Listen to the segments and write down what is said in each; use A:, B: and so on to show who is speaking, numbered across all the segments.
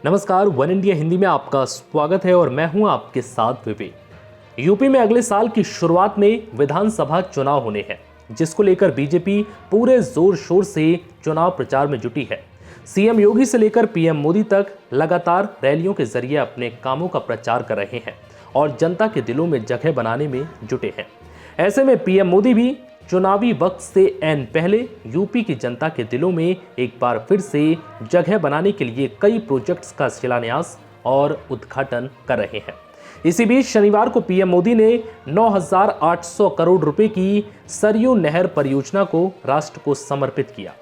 A: नमस्कार, one India Hindi में आपका स्वागत है और मैं हूं आपके साथ विवेक। यूपी में अगले साल की शुरुआत में विधानसभा चुनाव होने हैं, जिसको लेकर बीजेपी पूरे जोर शोर से चुनाव प्रचार में जुटी है। सीएम योगी से लेकर पीएम मोदी तक लगातार रैलियों के जरिए अपने कामों का प्रचार कर रहे हैं और जनता के दिलों में जगह बनाने में जुटे हैं। ऐसे में पीएम मोदी भी चुनावी वक्त से ऐन पहले यूपी की जनता के दिलों में एक बार फिर से जगह बनाने के लिए कई प्रोजेक्ट्स का शिलान्यास और उद्घाटन कर रहे हैं। इसी बीच शनिवार को पीएम मोदी ने 9,800 करोड़ रुपए की सरयू नहर परियोजना को राष्ट्र को समर्पित किया।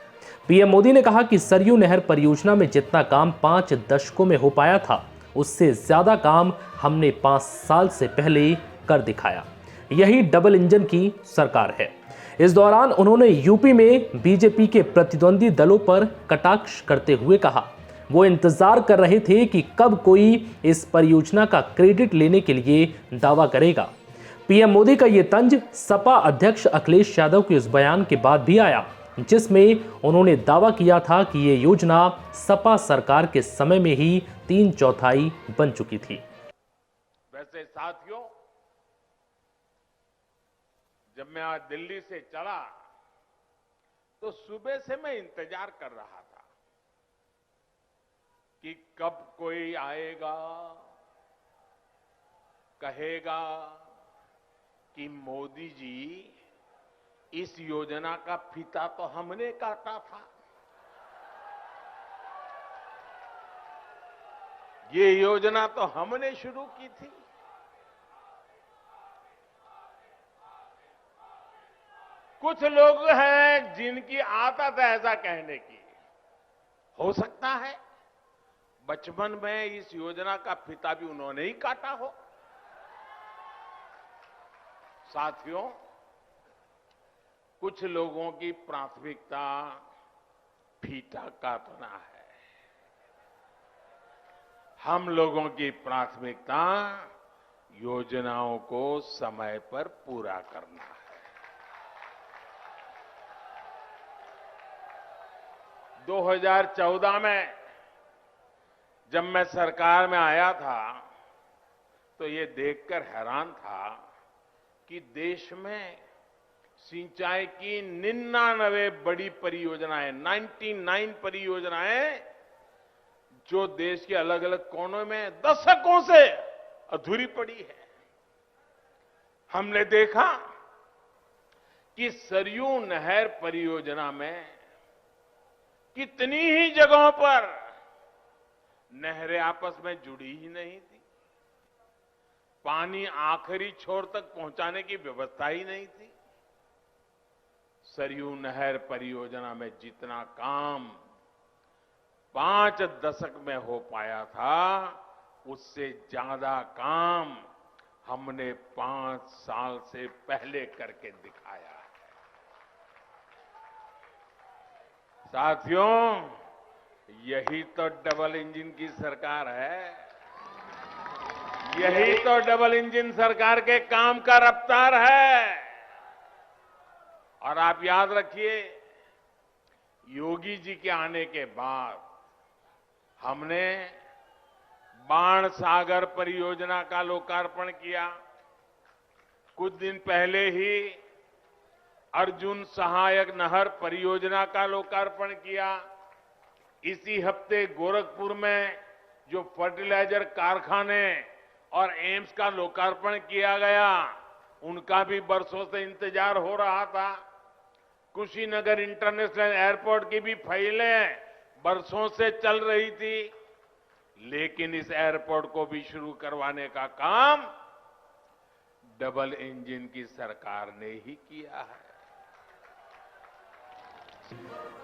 A: पीएम मोदी ने कहा कि सरयू नहर परियोजना में जितना काम 5 दशकों में हो पाया था, उससे ज्यादा काम हमने 5 साल से पहले कर दिखाया। यही डबल इंजन की सरकार है। इस दौरान उन्होंने यूपी में बीजेपी के प्रतिद्वंदी दलों पर कटाक्ष करते हुए कहा, वो इंतजार कर रहे थे कि कब कोई इस परियोजना का क्रेडिट लेने के लिए दावा करेगा। पीएम मोदी का ये तंज सपा अध्यक्ष अखिलेश यादव के उस बयान के बाद भी आया, जिसमें उन्होंने दावा किया था कि ये योजना सपा सरकार के समय में ही 3/4 बन चुकी थी।
B: वैसे साथियों, जब मैं आज दिल्ली से चला तो सुबह से मैं इंतजार कर रहा था कि कब कोई आएगा, कहेगा कि मोदी जी, इस योजना का फीता तो हमने काटा था, ये योजना तो हमने शुरू की थी। कुछ लोग हैं जिनकी आदत है ऐसा कहने की। हो सकता है बचपन में इस योजना का फीता भी उन्होंने ही काटा हो। साथियों, कुछ लोगों की प्राथमिकता फीता काटना है, हम लोगों की प्राथमिकता योजनाओं को समय पर पूरा करना है। 2014 में जब मैं सरकार में आया था तो ये देखकर हैरान था कि देश में सिंचाई की 99 बड़ी परियोजनाएं, 99 परियोजनाएं जो देश के अलग अलग कोनों में दशकों से अधूरी पड़ी है। हमने देखा कि सरयू नहर परियोजना में कितनी ही जगहों पर नहरें आपस में जुड़ी ही नहीं थी, पानी आखिरी छोर तक पहुंचाने की व्यवस्था ही नहीं थी। सरयू नहर परियोजना में जितना काम 5 दशक में हो पाया था, उससे ज्यादा काम हमने 5 साल से पहले करके दिखाया। साथियों, यही तो डबल इंजन की सरकार है। यही तो डबल इंजन सरकार के काम का रफ्तार है। और आप याद रखिए, योगी जी के आने के बाद हमने बाण सागर परियोजना का लोकार्पण किया। कुछ दिन पहले ही अर्जुन सहायक नहर परियोजना का लोकार्पण किया। इसी हफ्ते गोरखपुर में जो फर्टिलाइजर कारखाने और एम्स का लोकार्पण किया गया, उनका भी बरसों से इंतजार हो रहा था। कुशीनगर इंटरनेशनल एयरपोर्ट की भी फाइलें बरसों से चल रही थी, लेकिन इस एयरपोर्ट को भी शुरू करवाने का काम डबल इंजन की सरकार ने ही किया है।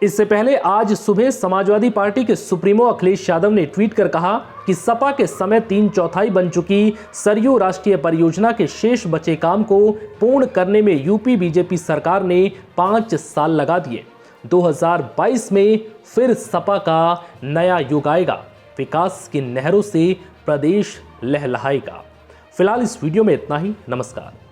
A: इससे पहले आज सुबह समाजवादी पार्टी के सुप्रीमो अखिलेश यादव ने ट्वीट कर कहा कि सपा के समय 3/4 बन चुकी सरयू राष्ट्रीय परियोजना के शेष बचे काम को पूर्ण करने में यूपी बीजेपी सरकार ने 5 साल लगा दिए। 2022 में फिर सपा का नया युग आएगा, विकास की नहरों से प्रदेश लहलहाएगा। फिलहाल इस वीडियो में इतना ही। नमस्कार।